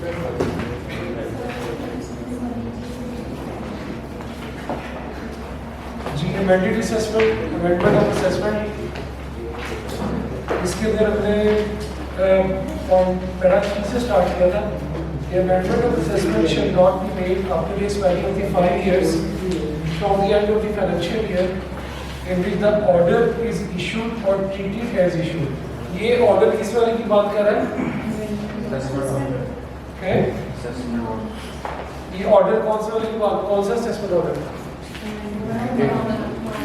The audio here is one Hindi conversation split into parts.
Ji amended assessment, amendment of assessment, इसके अंदर हमने पैराग्राफ से स्टार्ट किया था। The amendment of assessment shall not be made after the expiry of the 5 years from the end of the financial year in which the order is issued or treated as issued. ये ऑर्डर किस वाले की बात कर रहा है? असेसमेंट ऑर्डर है। ये ऑर्डर कौन से वाले की बात, कौन सा असेसमेंट ऑर्डर?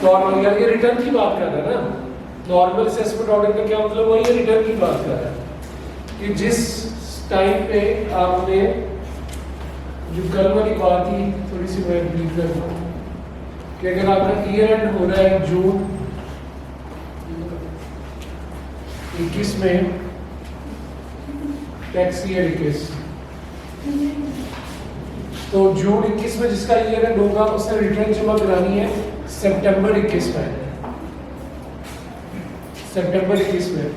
नॉर्मल, यानी ये रिटर्न की बात कर रहा है ना। नॉर्मल असेसमेंट ऑर्डर का क्या मतलब है? ये रिटर्न की बात कर रहा है कि जिस टाइम पे आपने जो कल वाली बात थी, थोड़ी सी मैं ब्रीफ करता हूँ कि अगर आपका ईयर एंड हो रहा है जून 21 में, टैक्स ईयर 21, तो जून 21 में जिसका ईयर एंड होगा उसने रिटर्न जमा करानी है सितंबर 21 में, सितंबर 21 में।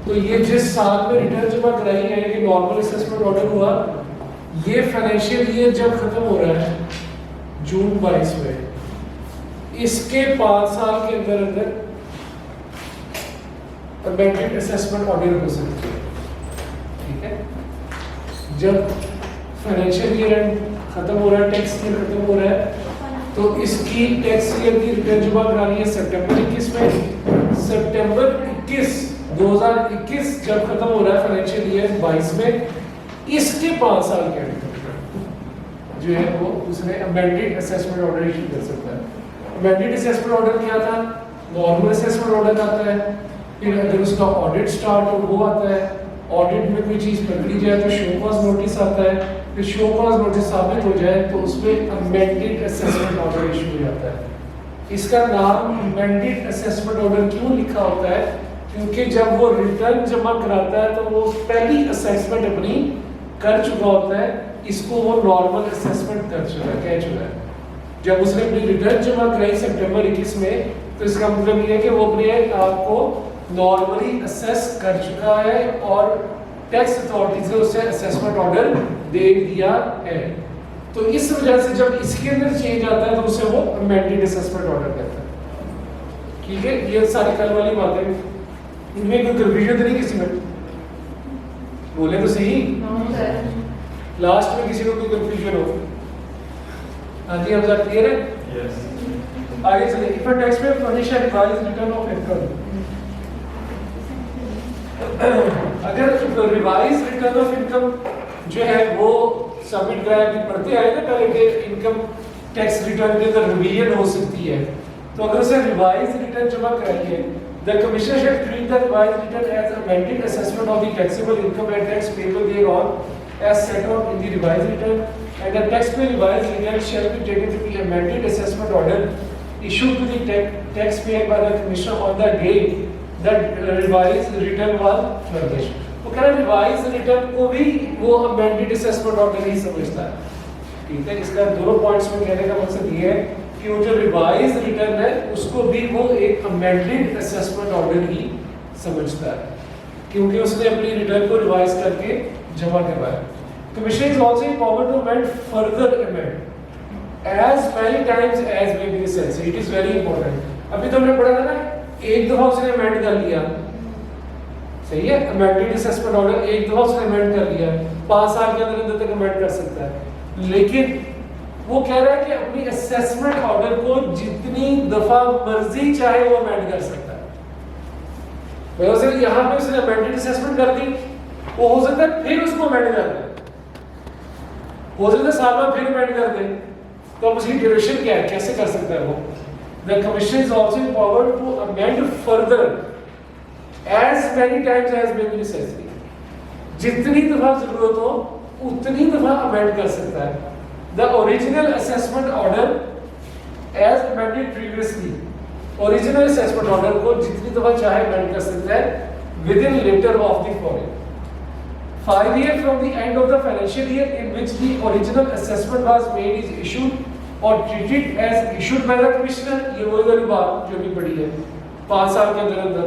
तो ये जिस साल में रिटर्न जमा कराई है कि नॉर्मल असेसमेंट ऑर्डर हुआ, ये फाइनेंशियल ईयर जब खत्म हो रहा है जून 22 में, इसके 5 साल के अंदर अंदर अमेंडेड असेसमेंट ऑर्डर हो सकती है। ठीक है, जब फाइनेंशियल ईयर खत्म हो रहा है, टैक्स ईयर खत्म हो रहा है, तो इसकी टैक्स ईयर की रिटर्न जमा करानी है सितंबर 21 में। सितंबर 2021 जब खत्म हो रहा है फाइनेंशियल ईयर 22 में, इसके 5 साल के अंदर जो है वो उसने अमेंडेड असेसमेंट ऑर्डर इशू कर सकता है। अमेंडेड असेसमेंट ऑर्डर क्या था? नॉर्मल असेसमेंट ऑर्डर आता है, फिर अगर उसका ऑडिट स्टार्ट हो वो आता है, ऑडिट में कोई चीज पकड़ी जाए तो शो कॉज नोटिस आता है, फिर शो कॉज नोटिस साबित हो जाए तो उसमें अमेंडेड असेसमेंट ऑर्डर इशू हो जाता है। इसका नाम अमेंडेड असेसमेंट ऑर्डर क्यों लिखा होता है? क्योंकि जब वो रिटर्न जमा कराता है तो वो पहली असेसमेंट अपनी कर चुका होता है, इसको वो नॉर्मल असेसमेंट कर चुका है, कह चुका है। जब उसने अपनी रिटर्न जमा कराई सितंबर 21 में, तो इसका मतलब ये है कि वो अपने आप को नॉर्मली असेस कर चुका है और टैक्स अथॉरिटी से उसे असेसमेंट ऑर्डर दे दिया है। तो इस वजह से जब इसके अंदर चेंज आता है तो उसे वो अमेंडेड असेसमेंट ऑर्डर कहता है। ठीक है, ये सारी कल वाली बातें, इनमें कोई कंफ्यूजन तो नहीं किसी में? बोले तो सही, लास्ट में किसी को कोई कंफ्यूजन हो? हाँ जी, हम सब क्लियर है? यस। आगे चलिए। If a tax payer furnish a revised return of income, अगर रिवाइज्ड रिटर्न ऑफ इनकम जो है वो सबमिट कराया, कि पढ़ते आए ना पहले कि इनकम टैक्स रिटर्न के अंदर रिवीजन हो सकती है, तो अगर उसे रिवाइज्ड रिटर्न जमा कराई है, the commissioner shall treat the revised return as amended assessment of the taxable income and tax payable thereon as set out in the revised return, and the taxpayer revised return shall be taken to the amended assessment order issued to the taxpayer by the commissioner on the date that revised return was furnished. वो कह रहा है रिवाइज्ड रिटर्न को भी वो अमेंडेड असेसमेंट ऑर्डर ही समझता है। ठीक है, इसका दोनों पॉइंट्स में कहने का मकसद ये है कि वो जो रिवाइज्ड रिटर्न है उसको भी वो एक अमेंडेड असेसमेंट ऑर्डर ही समझता है, क्योंकि उसने अपनी रिटर्न को रिवाइज करके जमा करवाया। Commissioner is also empowered to amend further amend as many times as may be necessary. It is very important. अभी तो हमने पढ़ा था ना, एक दफा उसने अमेंड कर लिया, सही है, अमेंडेड असेसमेंट ऑर्डर एक दफा उसने अमेंड कर लिया, 5 साल के अंदर तक अमेंड कर सकता है। लेकिन वो कह रहा है कि अपनी असेसमेंट ऑर्डर को जितनी दफा मर्जी चाहे वो अमेंड कर सकता है। वैसे यहाँ पे उसने अमेंडेड असेसमेंट कर दी, वो हो सकता है फिर उसको अमेंड कर दे, हो सकता है साल बाद फिर अमेंड कर दे, तो अब उसकी ड्यूरेशन क्या है, कैसे कर सकता है वो? The commission is also empowered to amend further as many times as may be necessary. जितनी दफा जरूरत हो उतनी दफा अमेंड कर सकता है। The original assessment order as amended previously, original assessment order को जितनी दफा चाहे amend कर सकता है within later of the following 5 years from the end of the financial year in which the original assessment was made is issued or treated as issued by the commissioner। ये वही वाली बात जो भी पढ़ी है, 5 साल के अंदर अंदर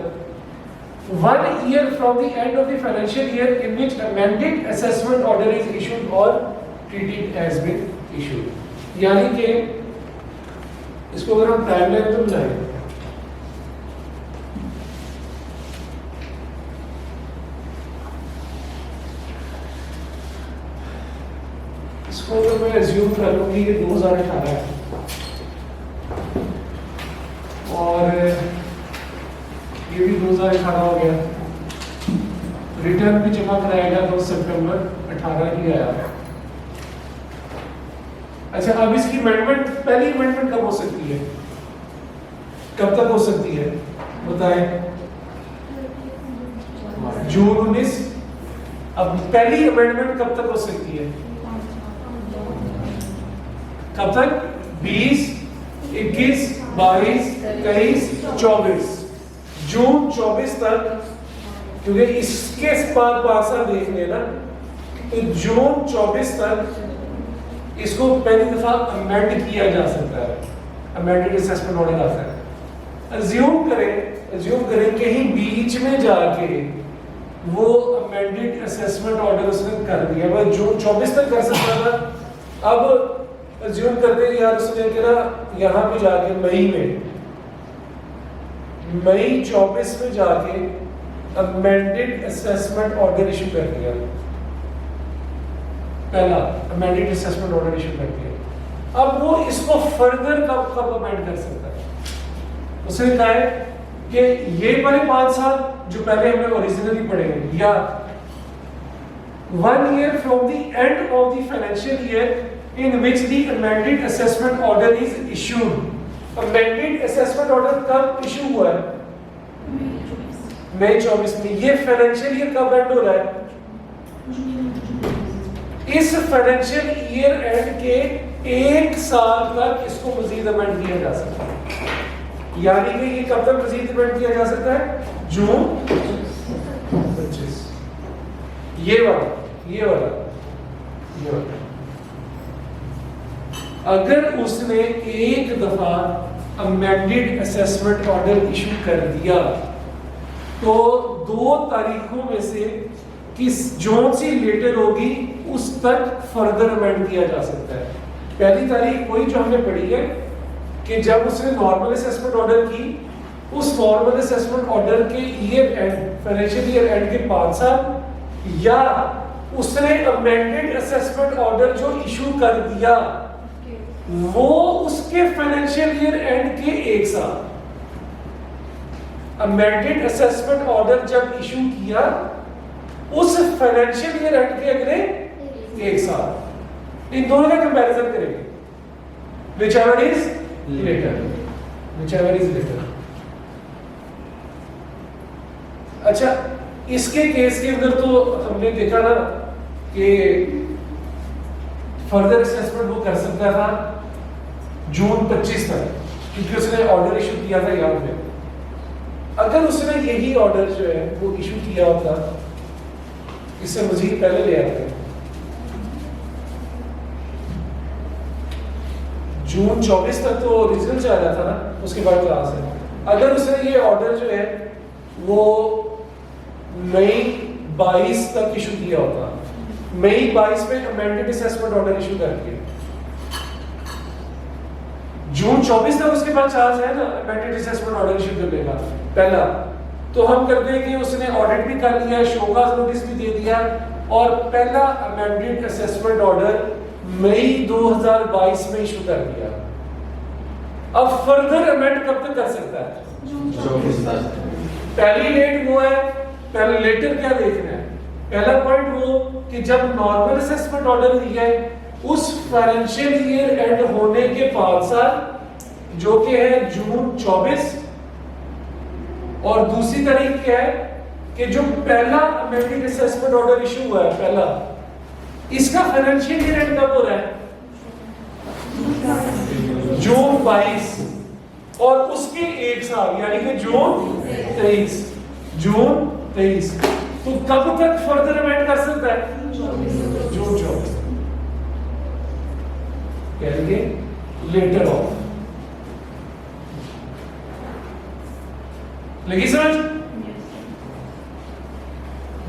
1 year from the end of the financial year in which amended assessment order is issued or treated has been issued. यानी कि इसको अगर हम टाइमलाइन तो बनाएं, इसको अगर मैं एज्यूम कर लूँ कि ये 2018 है और ये भी 2018 हो गया, रिटर्न भी जमा कराएगा 2 सितंबर 18 की आया। अच्छा, अब इसकी अमेंडमेंट, पहली अमेंडमेंट कब हो सकती है, कब तक हो सकती है बताएं? जून 19। अब पहली अमेंडमेंट कब तक हो सकती है, कब तक? 20, 21, 22, 23, 24, जून 24 तक, क्योंकि इसके बाद 5 साल देख लेना, तो जून 24 तक इसको पहली दफा अमेंड किया जा सकता है, अमेंडेड असेसमेंट ऑर्डर आता है। अज्यूम करें कि ही बीच में जाके वो अमेंडेड असेसमेंट ऑर्डर उसने कर दिया, वह जून 24 तक कर सकता था। अब अज्यूम करते हैं यार उसने कहा यहाँ पे जाके मई 24 में जाके अमेंडेड असेसमेंट ऑर्डर इशू कर दिया, पहला अमेंडेड असेसमेंट ऑर्डर इशू कर दिया। अब वो इसको फर्दर कब अमेंड कर सकता है? उसने कहा है कि ये वाले 5 साल जो पहले हमने ओरिजिनली पढ़े हैं, या 1 year from the end of the financial year in which the amended assessment order is issued. amended assessment order कब इशू हुआ है? मई 24 में। ये फाइनेंशियल ईयर कब एंड हो रहा है? इस फाइनेंशियल ईयर एंड के 1 साल तक इसको मजीद अमेंड किया जा सकता है। यानी कि ये कब तक मजीद अमेंड किया जा सकता है? जून 25। ये वाला अगर उसने एक दफा अमेंडेड असेसमेंट ऑर्डर इशू कर दिया तो 2 तारीखों में से किस जोन सी लेटर होगी उस तक फर्दर अमेंड किया जा सकता है। पहली तारीख वही जो हमने पढ़ी है कि जब उसने नॉर्मल असेसमेंट ऑर्डर की, उस नॉर्मल असेसमेंट ऑर्डर के year and, financial year and के 5 साल, या उसने अमेंडेड असेसमेंट ऑर्डर जो इशू कर दिया वो उसके फाइनेंशियल ईयर एंड के 1 साल। अमेंडेड असेसमेंट ऑर्डर जब इशू किया उस फाइनेंशियल ईयर एंड के अगले 1 साल, इन दोनों का कंपैरिजन करेंगे, whichever is later। अच्छा, इसके केस के अंदर तो हमने देखा ना कि फर्दर असेसमेंट वो कर सकता था जून 25 तक, क्योंकि उसने ऑर्डर इशू किया था। याद में अगर उसने यही ऑर्डर जो है वो इशू किया होता, इससे मजीद पहले ले आते, जून 24 तक तो रिजल्ट आ जाता ना, उसके बाद क्लास है। अगर उसने ये ऑर्डर जो है वो मई 22 तक इशू किया होता, मई 22 में अमेंडेड असेसमेंट ऑर्डर इशू करके जून 24 तक उसके पास चांस है ना अमेंडेड असेसमेंट ऑर्डर इशू करने का। पहला तो हम करते हैं कि उसने ऑडिट भी कर लिया, शोकाज नोटिस भी दे दिया, और पहला अमेंडेड असेसमेंट ऑर्डर मई 2022 में इशू कर दिया। अब फर्दर अमेंड कब तक कर सकता है? पहली डेट वो है, पहले लेटर क्या देखना है? पहला पॉइंट वो कि जब नॉर्मल असेसमेंट ऑर्डर दिया है उस फाइनेंशियल ईयर एंड होने के 5 साल जो कि है जून 24, और दूसरी तारीख क्या है कि जो पहला अमेंडेड असेसमेंट ऑर्डर इशू हुआ है पहला, इसका फाइनेंशियल ईयर एंड कब हो रहा है? जून 22, और उसके 1 साल यानी कि जून 23। तो कब तक फर्दर अमेंड कर सकता है? जून 24 कहेंगे लेटर ऑफ। लगी समझ?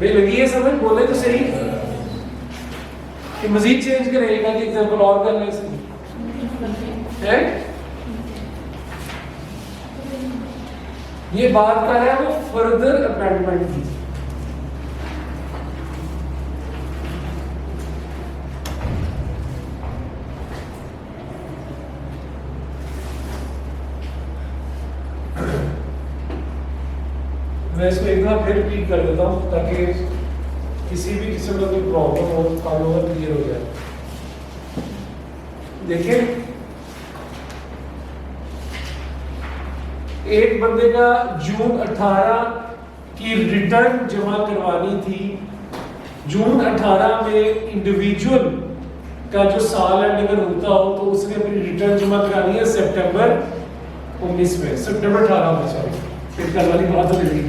भाई लगी है समझ, बोले तो सही कि मजीद चेंज करेगा कि एग्जांपल और कर ले है। ये बात कर रहा है वो फर्दर अमेंडमेंट की। मैं इसको एक बार फिर रिपीट कर देता हूँ ताकि किसी भी किस्म का कोई प्रॉब्लम हो काम होगा क्लियर हो जाए। देखिए एक बंदे का जून 18 की रिटर्न जमा करवानी थी। जून 18 में इंडिविजुअल का जो साल एंड अगर होता हो तो उसने अपनी रिटर्न जमा करानी है सितंबर 19 में, सितंबर 18 में, सॉरी फिर कल वाली बात हो गई,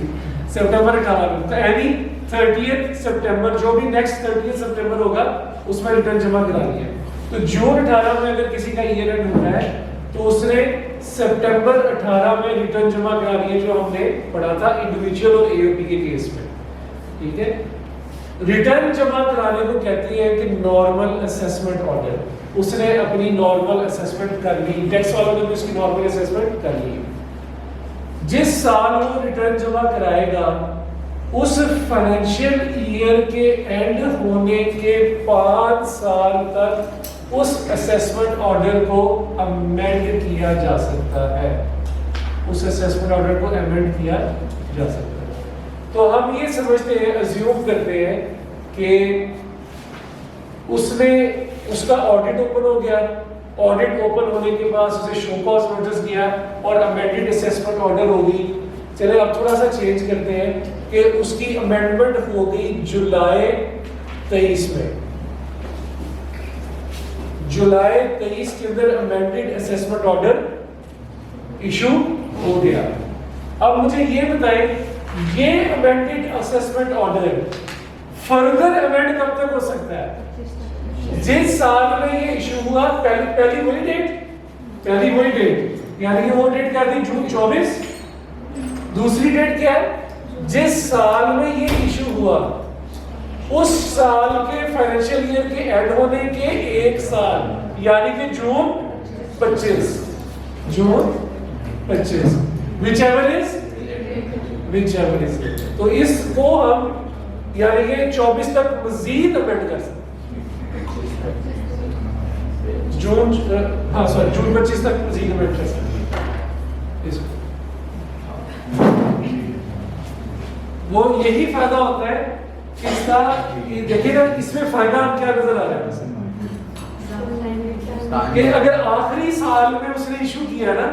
सितंबर 18 में। तो यानी 30 सितंबर जो भी नेक्स्ट 30 सितंबर होगा उसमें रिटर्न जमा करानी है। तो जून 18 में अगर किसी का ईयर एंड होना है तो उसने सितंबर 18 में रिटर्न जमा करानी है, जो हमने पढ़ा था इंडिविजुअल और एओपी के केस में। ठीक है, रिटर्न जमा कराने को कहती है कि नॉर्मल असेसमेंट ऑर्डर। उसने अपनी नॉर्मल असेसमेंट कर ली, टैक्स वालों ने भी उसकी नॉर्मल असेसमेंट कर ली। जिस साल वो रिटर्न जमा कराएगा उस फाइनेंशियल ईयर के एंड होने के 5 साल तक उस असेसमेंट ऑर्डर को अमेंड किया जा सकता है। उस असेसमेंट ऑर्डर को अमेंड किया जा सकता है। तो हम ये समझते हैं, अज्यूम करते हैं कि उसने उसका ऑडिट ओपन हो गया, ऑडिट ओपन होने के बाद उसे शो कॉज नोटिस दिया और अमेंडेड असेसमेंट ऑर्डर हो गई। चले अब थोड़ा सा चेंज करते हैं कि उसकी अमेंडमेंट हो गई जुलाई 23 में। जुलाई 23 के अंदर अमेंडेड असेसमेंट ऑर्डर इशू हो गया। अब मुझे ये बताएं, ये amended assessment order further amend कब तक हो सकता है? जिस साल में ये इशू हुआ पहली वही डेट, यानी वो डेट क्या थी? जून 24। दूसरी डेट क्या है? जिस साल में ये इशू हुआ उस साल के फाइनेंशियल ईयर के एंड होने के 1 साल, यानी कि जून 25। whichever is। तो इसको हम यानी कि 24 तक मजीद अमेंड कर सकते हैं। जून 25 तक मजीद अमेंड कर सकते हैं। वो यही फायदा होता है इसका। देखिएगा इसमें फायदा हम क्या नजर आ रहा है कि अगर आखिरी साल में उसने इशू किया ना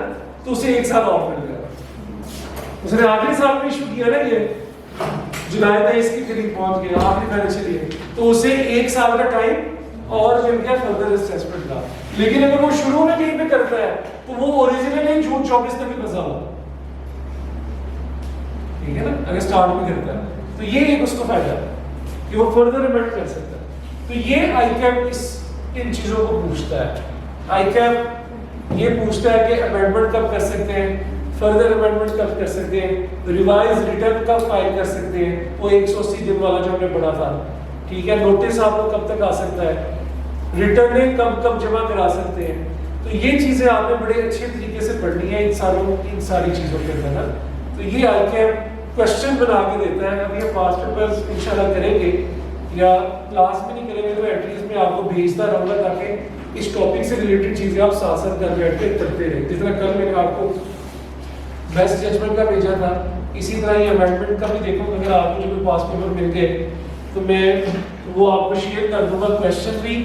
तो उसे 1 साल और मिल गया। उसने आखिरी साल में इशू किया ना, ये जुलाई 23 के करीब पहुंच गया आखिरी फाइनेंशियल ईयर, तो उसे 1 साल का टाइम और मिल गया फर्दर असेसमेंट का। लेकिन अगर वो शुरू में कहीं पे करता है तो वो ओरिजिनली जून 24 तक ही फंसा हुआ, ठीक है ना, अगर स्टार्ट में करता है तो ये एक उसको फायदा है कि वो फर्दर अमेंड कर सकता है। तो ये आईकैप इन चीजों को पूछता है। आईकैप ये पूछता है कि अमेंडमेंट कब कर सकते हैं, फर्दर अमेंडमेंट कब कर सकते हैं, रिवाइज रिटर्न कब फाइल कर सकते हैं, वो 180 दिन वाला जो हमने पढ़ा था, ठीक है। नोटिस आपको कब तक आ सकता है, रिटर्न कब जमा करा सकते हैं। तो ये चीजें आपने बड़े अच्छे तरीके से पढ़नी है इन सारी चीजों के अंदर ना। तो ये आईकैप क्वेश्चन बना के देता है। अभी हम पास्ट पेपर्स इंशाल्लाह करेंगे या क्लास में नहीं करेंगे तो एटलीस्ट मैं आपको भेजता रहूँगा ताकि इस टॉपिक से रिलेटेड चीज़ें आप साथ साथ घर बैठ के करते रहे। जिस तरह कल मैंने आपको बेस्ट जजमेंट का भेजा था, इसी तरह ये अमेंडमेंट का भी देखो। अगर आपको जो भी पास्ट पेपर मिल गए तो मैं वो आपको शेयर कर दूँगा, क्वेश्चन भी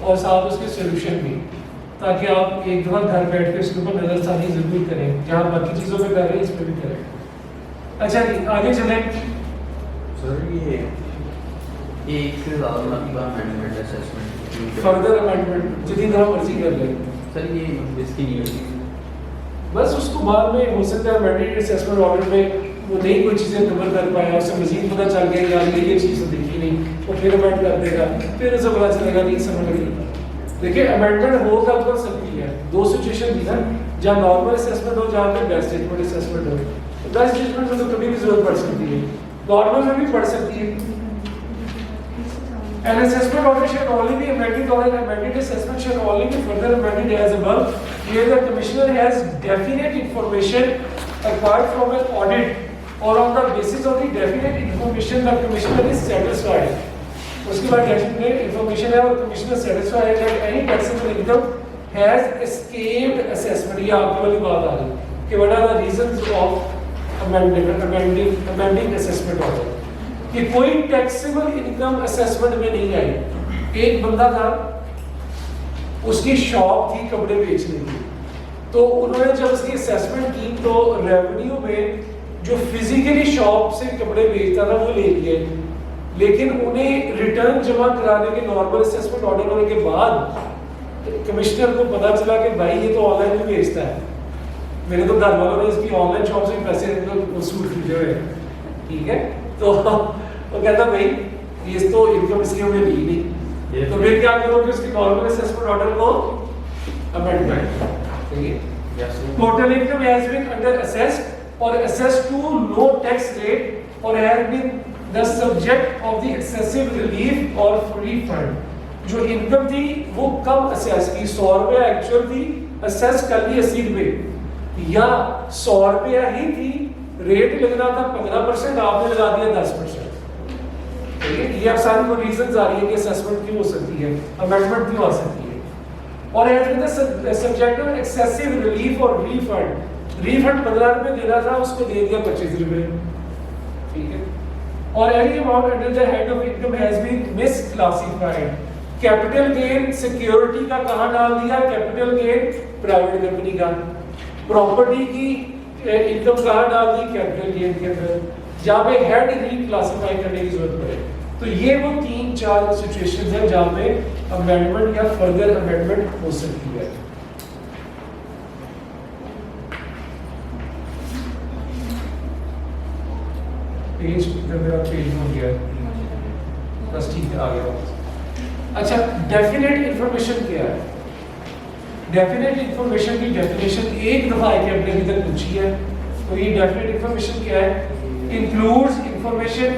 और साथ उसके सोल्यूशन भी, ताकि आप एक दफ़ा घर बैठ के उसके ऊपर नज़रसानी ज़रूर करें। जहाँ बाकी चीज़ों पर कर रहे हैं इस पर भी करें। अच्छा जी आगे चलें। सर ये एक से ज़्यादा मतलब अमेंडमेंट असेसमेंट फर्दर अमेंडमेंट जितनी तरह मर्जी कर लें सर, ये इसकी नहीं होती, बस उसको बाद में हो सकता है अमेंडेड असेसमेंट ऑर्डर में वो नई कोई चीज़ें कवर कर पाया, उससे मजीद पता चल गया यार ये चीज़ तो देखी नहीं, वो फिर अमेंड कर देगा, फिर उसे पता चलेगा नहीं समझ नहीं। देखिए अमेंडमेंट हो कब कर सकती है, 2 सिचुएशन थी ना, जहाँ नॉर्मल असेसमेंट हो, जहाँ पे बेस्ट जजमेंट असेसमेंट हो। बेस्ट जजमेंट में तो कभी भी जरूरत पड़ सकती है, नॉर्मल में भी पढ़ सकती है। An assessment order shall only be amended or an amended assessment shall only be further amended as above, where the commissioner has definite information apart from an audit or on the basis of the definite information the commissioner is satisfied. उसके बाद definite information है और commissioner satisfied है that any taxable income has escaped assessment. ये आपकी वाली बात आ रही है कि what are the reasons of amending assessment order. कि कोई टैक्सेबल इनकम असेसमेंट में नहीं आई। एक बंदा था, उसकी शॉप थी कपड़े बेचने की, तो उन्होंने जब उसकी असेसमेंट की तो रेवेन्यू में जो फिजिकली शॉप से कपड़े बेचता था वो ले लिए, लेकिन उन्हें रिटर्न जमा कराने के नॉर्मल असेसमेंट ऑर्डर होने के बाद कमिश्नर को पता चला कि भाई ये तो ऑनलाइन भी बेचता है, मेरे तो घर वालों ने इसकी ऑनलाइन शॉप से पैसे वसूल खरीदे हुए, ठीक है। तो वो कहता भाई ये तो इनकम इसकी हमने ली नहीं, तो फिर क्या करोगे, उसकी नॉर्मल असेसमेंट ऑर्डर को अमेंडमेंट, ठीक है। Total income has been under assessed or assessed to low tax rate or has been the subject of the excessive relief or free fund. जो इनकम थी वो कम असेस की, 100 रुपया एक्चुअल थी, असेस कर दी 80 रुपए, या 100 रुपया ही थी, रेट लगना था 15%, आपने लगा दिया 10%, ठीक है। ये अब सारी वो रीजंस आ रही है कि असेसमेंट क्यों हो सकती है, अमेंडमेंट क्यों आ सकती है। और has been the subject of excessive relief और रीफंड, रीफंड 15 रुपए देना था, उसको दे दिया 25 रुपए, ठीक है। और any amount under the head of income has been misclassified. Capital gain security का कहां डाल दिया, कैपिटल गेन प्राइवेट कंपनी का, प्रॉपर्टी की इनकम कहां डाल दी, कैपिटल गेन के अंदर, जहां पे हेड रीक्लासिफाई करने की जरूरत पड़े। तो ये वो 3-4 सिचुएशंस हैं जहां पे अमेंडमेंट या फर्दर अमेंडमेंट हो सकती है। पेज मेरा पेज हो गया, बस ठीक है, आ गया वापस। अच्छा, डेफिनेट इंफॉर्मेशन क्या है? डेफिनेट इंफॉर्मेशन की डेफिनेशन एक दफा आपने अभी तक पूछी है, तो ये डेफिनेट इंफॉर्मेशन क्या है? Includes information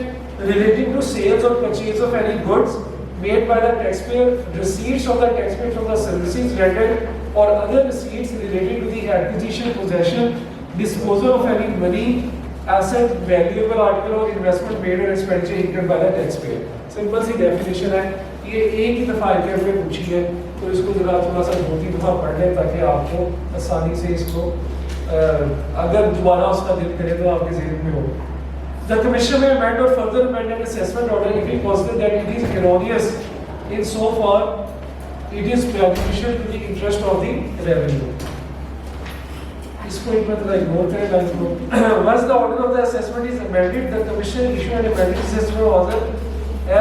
relating to sales or purchase of any goods made by the taxpayer, receipts of the taxpayer from the services rendered or other receipts related to the acquisition, possession, disposal of any money, asset, valuable article or investment made or expenditure incurred by the taxpayer. Simple सी डेफिनेशन है, ये एक ही दफा आपने पूछी है, तो इसको जरा थोड़ा सा 2-3 दफा पढ़ लें ताकि आपको आसानी से इसको अगर दोबारा उसका दिल करे तो आपके ज़हन में हो। The Commissioner may amend or further amend an assessment order if he considers that it is erroneous in so far it is prejudicial to the interest of the revenue. इसको एक मतलब इग्नोर करें लाइन को। Once the order of the assessment is amended, the Commissioner issue an amended assessment order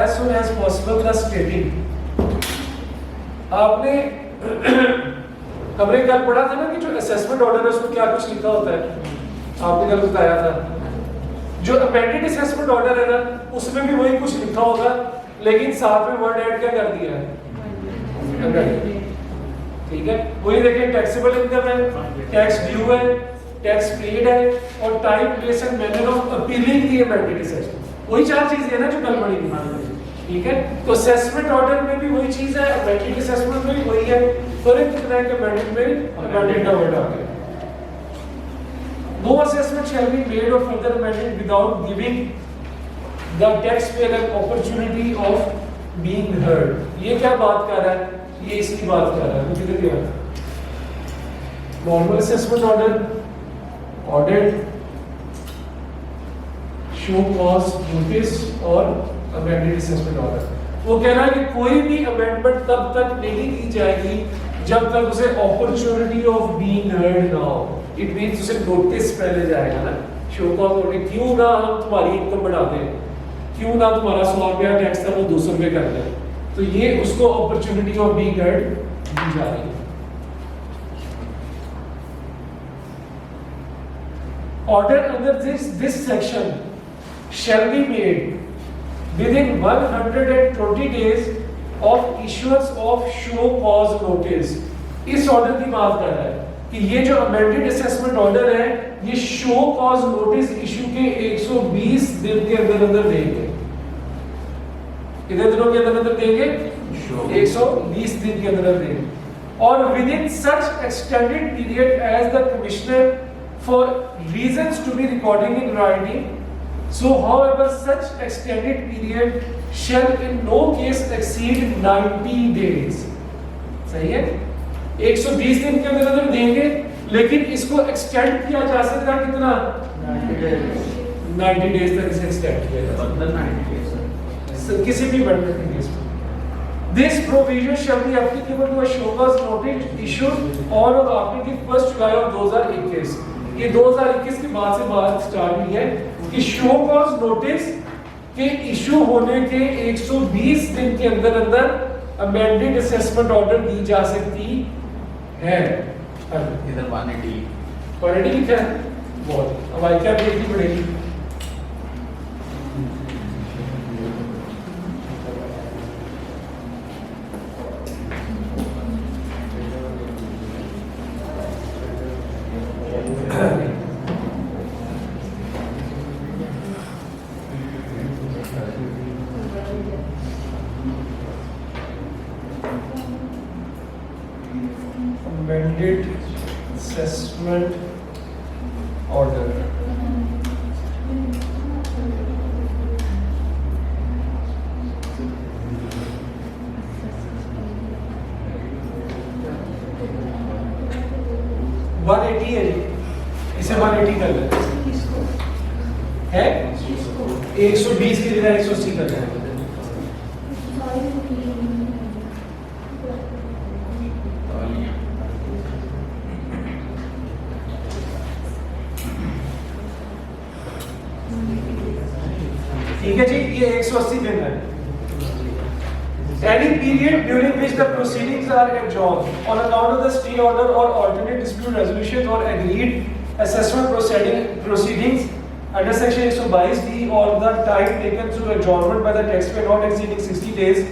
as soon as possible, thus stating. आपने हमने कल पढ़ा था ना कि जो असेसमेंट ऑर्डर है उसमें क्या कुछ लिखा होता है, आपने कल बताया था। जो अमेंडेड असेसमेंट ऑर्डर है ना, उसमें भी वही कुछ लिखा होगा, लेकिन साथ में वर्ड ऐड क्या कर दिया है, ठीक है। वही देखिए, टैक्सेबल इनकम है, टैक्स ड्यू है, टैक्स पेड है और time, place and manner of appealing the amended assessment. वही 4 चीजें हैं ना जो कल पढ़ी थी, ठीक है। तो असेसमेंट ऑर्डर में भी वही चीज है, अमेंडेड असेसमेंट में भी वही है, फर्क कितना है कि अमेंडेड में अमेंडेड का वर्ड आ गया। No assessment shall be made or further amended without giving the taxpayer an opportunity of being heard. ये क्या बात कर रहा है? ये इसकी बात कर रहा है, किधर दिया? Normal assessment order, audit, show cause notice और amended assessment order. वो कह रहा है कि कोई भी अमेंडमेंट तब तक नहीं की जाएगी जब तक उसे अपॉर्चुनिटी ऑफ बीइंग हर्ड ना हो। इट मींस उसे नोटिस पहले जाएगा ना, शो कॉज नोटिस, क्यों ना हम तुम्हारी इनकम बढ़ा दें, क्यों ना तुम्हारा 100 रुपया टैक्स था वो 200 रुपये कर दें, तो ये उसको अपॉर्चुनिटी ऑफ बीइंग हर्ड दी जा रही है। Order under this section shall be made within 120 days of issuance of show cause notice. इस ऑर्डर की बात कर रहा है कि ये जो अमेंडेड असेसमेंट ऑर्डर है ये शो कॉज नोटिस इशू के 120 दिन के अंदर अंदर देंगे। कितने दिनों के अंदर अंदर देंगे? 120 दिन के अंदर अंदर देंगे। और within such extended period as the commissioner for reasons to be recording in writing, so however such extended period shall in no case exceed 90 days। सही है? 120 दिन के अंदर अंदर देंगे, लेकिन इसको एक्सटेंड किया जा सकता है कितना? 90 डेज तक इसे एक्सटेंड किया जा सकता है किसी भी बंदे के केस में। This provision shall be applicable to a show cause notice issued on or after the 1st July of 2021। ये 2021 के बाद से बात स्टार्ट हुई है कि शो कॉज नोटिस के इशू होने के 120 दिन के अंदर अंदर अमेंडेड असेसमेंट ऑर्डर दी जा सकती है। इधर 180 लिखा है बहुत, अब आई क्या देखनी पड़ेगी। Amended assessment order। है जी, इसे 180 कर लेते हैं, 120 की जगह 180 कर लेते हैं। ठीक है जी, ये 180 दिन है। Any period during which the proceedings are adjourned on account of the stay order or alternate dispute resolution or agreed assessment proceedings under section 122D or the time taken through adjournment by the taxpayer not exceeding 60 days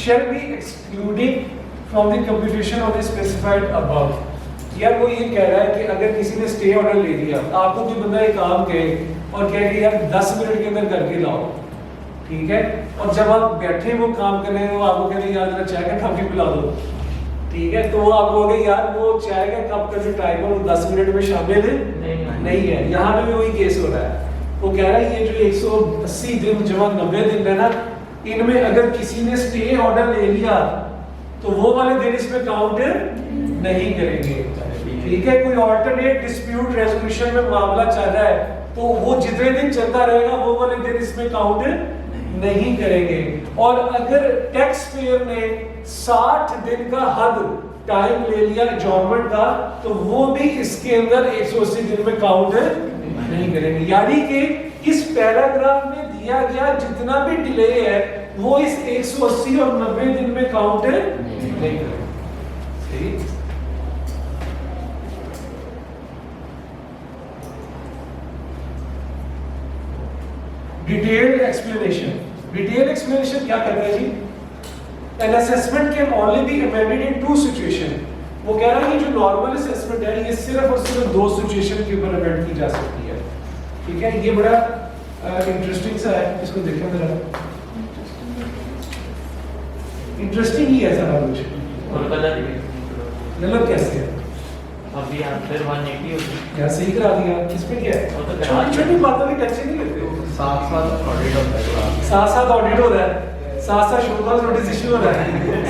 shall be excluding from the computation of the specified above। यार वो ये कह रहा है कि अगर किसी ने स्टे ऑर्डर ले लिया, आपको कोई बंदा एक काम कहे और कहे कि यार 10 मिनट के अंदर करके लाओ, ठीक है, और जब आप बैठे वो काम कर रहे हैं, वो आपको कह रहे हैं यार जरा चाय का कप भी पिला दो, ठीक है, तो वो आप कहोगे यार वो चाय का कप का जो टाइम है वो 10 मिनट में शामिल नहीं है। यहाँ पे भी वही केस हो रहा है। वो कह रहा है ये जो 180 दिन जमा 90 दिन है ना, इनमें अगर किसी ने स्टे ऑर्डर ले लिया तो वो वाले दिन इसमें काउंट नहीं करेंगे, ठीक है। कोई ऑल्टरनेट डिस्प्यूट रेजोल्यूशन में मामला चल रहा है तो वो जितने दिन चलता रहेगा वो वाले दिन इसमें काउंट नहीं करेंगे। और अगर टैक्स पेयर ने 60 दिन का हद टाइम ले लिया एडजॉर्नमेंट का तो वो भी इसके अंदर 180 दिन में काउंट नहीं करेंगे। यानी कि इस पैराग्राफ में दिया गया जितना भी डिले है वो इस 180 और 90 दिन में काउंट नहीं करेंगे। ठीक, डिटेल्ड एक्सप्लेनेशन। डिटेल्ड एक्सप्लेनेशन क्या करता है जी? An assessment can only be amended in two situations। वो कह रहा है कि जो नॉर्मल असेसमेंट है ये सिर्फ और सिर्फ दो सिचुएशन के ऊपर अमेंड की जा सकती है, ठीक है। ये बड़ा इंटरेस्टिंग सा है, इसको देखें जरा, इंटरेस्टिंग ही है सारा कुछ। और कलर मतलब कैसे है? अभी आप फिर 180 हो गई यार सही करा दिया, इसमें क्या है? छोटी छोटी बातों की टेंशन नहीं लेते। साथ ऑडिट होता है, साथ ऑडिट हो रहा है, साथ शो कॉज नोटिस इशू हो रहा है,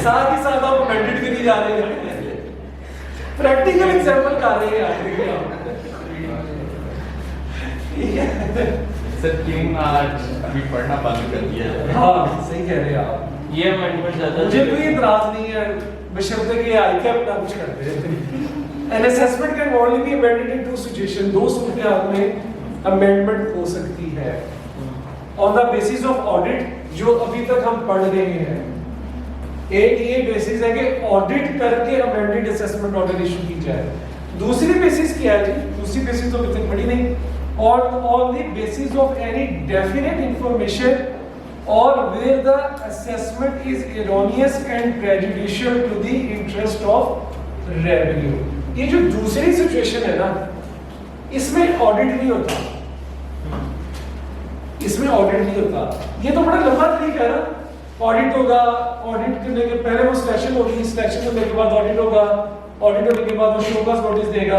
साथ ही साथ आप अमेंडेड करी जा रहे हैं। प्रैक्टिकल एग्जांपल कर रहे हैं यार, देखिए आप, ठीक है। सर क्यों आज अभी पढ़ना बंद कर दिया? हाँ सही कह रहे हैं आप। ये अमेंडमेंट ज्यादा मुझे कोई इतराज नहीं है, बशर्ते कि आई के अपना कुछ करते हैं। An assessment can only be amended in two situations। दो सूरत में अमेंडमेंट हो सकती है on the basis of audit, जो अभी तक हम पढ़ रहे हैं। एक ये बेसिस है कि ऑडिट करके अमेंडेड असेसमेंट ऑर्डर इशू की जाए। दूसरी बेसिस क्या है जी? दूसरी बेसिस तो अभी तक पढ़ी नहीं। On the basis of any definite information or where the assessment is erroneous and prejudicial to the interest of revenue. ये जो दूसरी सिचुएशन है ना, इसमें ऑडिट नहीं होता, इसमें ऑडिट नहीं होता। ये तो बड़ा लंबा तरीका है ना। ऑडिट होगा, ऑडिट करने के पहले वो सिलेक्शन होगी, सिलेक्शन होने के बाद ऑडिट होगा, ऑडिट होने के बाद वो शोकॉज नोटिस देगा,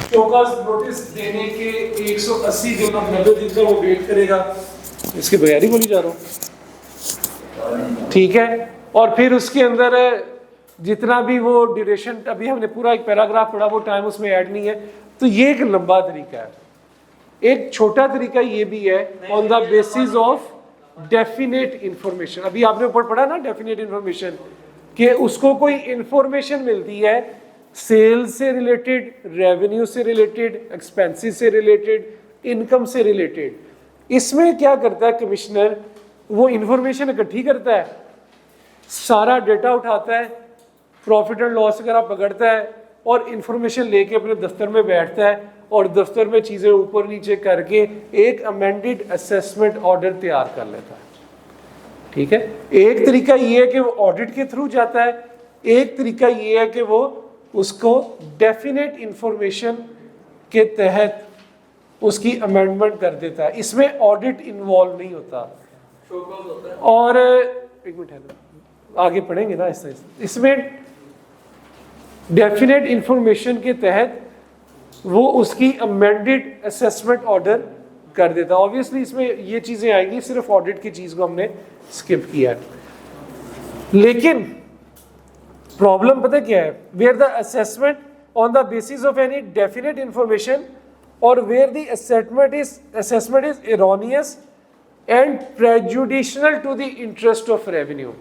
शोकॉज नोटिस देने के 180 दिन और 90 दिन का वो वेट करेगा। इसके बगैर ही बोली जा रहा हूँ, ठीक है। और फिर उसके अंदर जितना भी वो ड्यूरेशन, अभी हमने पूरा एक पैराग्राफ पढ़ा, वो टाइम उसमें ऐड नहीं है। तो ये एक लंबा तरीका है। एक छोटा तरीका ये भी है, on the basis of definite information. अभी आपने ऊपर पढ़ा ना डेफिनेट इंफॉर्मेशन, कि उसको कोई इंफॉर्मेशन मिलती है सेल्स से रिलेटेड, रेवेन्यू से रिलेटेड, एक्सपेंसेस से रिलेटेड, इनकम से रिलेटेड। इसमें क्या करता है कमिश्नर, वो इंफॉर्मेशन इकट्ठी करता है, सारा डेटा उठाता है, प्रॉफिट एंड लॉस वगैरह पकड़ता है और इंफॉर्मेशन लेके अपने दफ्तर में बैठता है और दफ्तर में चीज़ें ऊपर नीचे करके एक अमेंडेड असेसमेंट ऑर्डर तैयार कर लेता है, ठीक है। एक तरीका ये है कि वो ऑडिट के थ्रू जाता है, एक तरीका ये है कि वो उसको डेफिनेट इंफॉर्मेशन के तहत उसकी अमेंडमेंट कर देता है। इसमें ऑडिट इन्वॉल्व नहीं होता। और एक मिनट है, आगे पढ़ेंगे ना इसमें डेफिनेट इंफॉर्मेशन के तहत वो उसकी अमेंडेड असेसमेंट ऑर्डर कर देता है। ऑब्वियसली इसमें ये चीजें आएंगी, सिर्फ ऑडिट की चीज को हमने स्किप किया है। लेकिन प्रॉब्लम पता क्या है, where the assessment on the basis of any definite information or where the assessment is erroneous and prejudicial to the interest of revenue.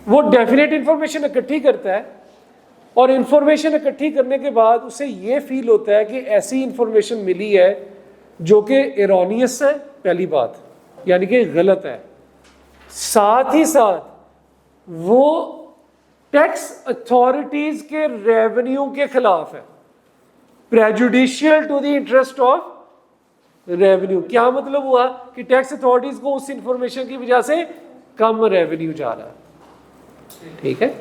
वो डेफिनेट इंफॉर्मेशन इकट्ठी करता है और इंफॉर्मेशन इकट्ठी करने के बाद उसे ये फील होता है कि ऐसी इंफॉर्मेशन मिली है जो कि एरोनियस है, पहली बात, यानी कि गलत है। साथ ही साथ वो टैक्स अथॉरिटीज के रेवेन्यू के खिलाफ है, prejudicial to the interest of revenue. क्या मतलब हुआ कि टैक्स अथॉरिटीज को उस इंफॉर्मेशन की वजह से कम रेवेन्यू जा रहा है, ठीक है।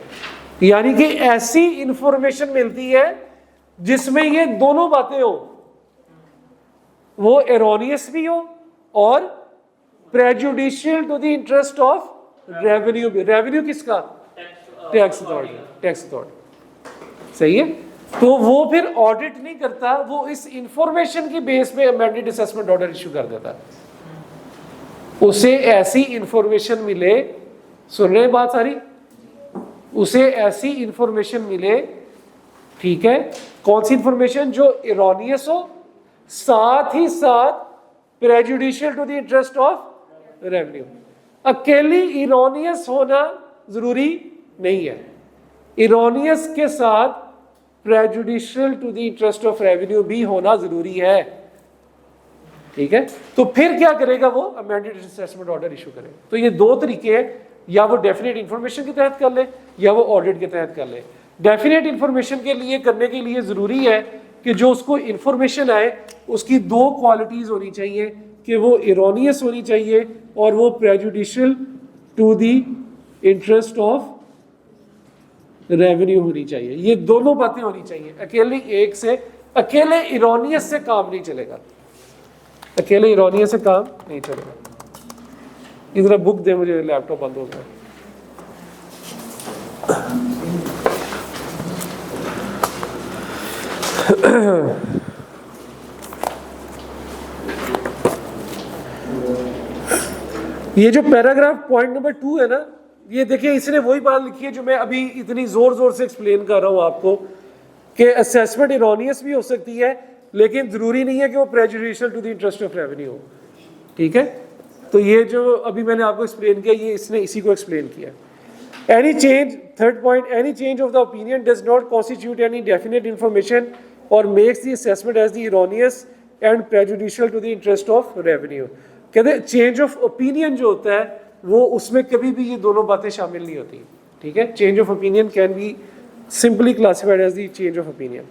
यानी कि ऐसी इंफॉर्मेशन मिलती है जिसमें ये दोनों बातें हो, वो एरोनियस भी हो और prejudicial to the interest of revenue भी। रेवेन्यू किसका? टैक्स अथॉरिटी, टैक्स अथॉरिटी, सही है। तो वो फिर ऑडिट नहीं करता, वो इस इंफॉर्मेशन की बेस पे अमेंडेड असेसमेंट ऑर्डर इशू कर देता है। उसे ऐसी इंफॉर्मेशन मिले, सुन रहे हैं बात सारी, उसे ऐसी इंफॉर्मेशन मिले, ठीक है, कौन सी इंफॉर्मेशन, जो एरोनियस हो, साथ ही साथ prejudicial to the interest of revenue. अकेली एरोनियस होना जरूरी नहीं है, एरोनियस के साथ prejudicial to the interest of revenue भी होना जरूरी है, ठीक है। तो फिर क्या करेगा वो, अमेंडेड असेसमेंट ऑर्डर इशू करेगा। तो ये दो तरीके हैं, या वो डेफिनेट इंफॉर्मेशन के तहत कर ले या वो ऑडिट के तहत कर ले। डेफिनेट इंफॉर्मेशन के लिए करने के लिए जरूरी है कि जो उसको इंफॉर्मेशन आए उसकी दो क्वालिटीज होनी चाहिए, कि वो एरोनियस होनी चाहिए और वो prejudicial to the interest of revenue होनी चाहिए। ये दोनों बातें होनी चाहिए। अकेले एक से, अकेले एरोनियस से काम नहीं चलेगा, अकेले एरोनियस से काम नहीं चलेगा। इधर बुक दे मुझे, लैपटॉप बंद हो गया। ये जो पैराग्राफ पॉइंट नंबर 2 है ना, ये देखिए इसने वही बात लिखी है जो मैं अभी इतनी जोर जोर से एक्सप्लेन कर रहा हूं आपको, कि असेसमेंट एरोनियस भी हो सकती है लेकिन जरूरी नहीं है कि वो prejudicial to the interest of revenue हो, ठीक है। तो ये जो अभी मैंने आपको एक्सप्लेन किया, ये इसने इसी को एक्सप्लेन किया। Any change, third point, any change of the opinion does not constitute any definite information or makes the assessment as the erroneous and prejudicial to the interest of revenue. कहते हैं चेंज ऑफ ओपिनियन जो होता है वो, उसमें कभी भी ये दोनों बातें शामिल नहीं होती, ठीक है। Change of opinion can be simply classified as the change of opinion.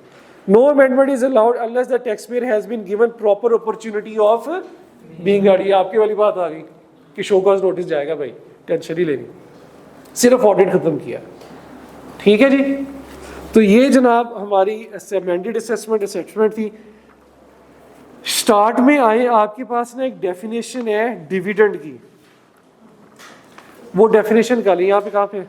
No amendment is allowed unless the taxpayer has been given proper opportunity of being heard. ये आपकी वाली बात आ गई कि शो कॉज नोटिस जाएगा, भाई टेंशन ही लेनी, सिर्फ ऑडिट खत्म किया, ठीक है जी। तो ये जनाब हमारी अमेंडेड असेसमेंट थी। स्टार्ट में आए आपके पास ना एक डेफिनेशन है डिविडेंड की, वो डेफिनेशन कर ली यहाँ पे, कहाँ पे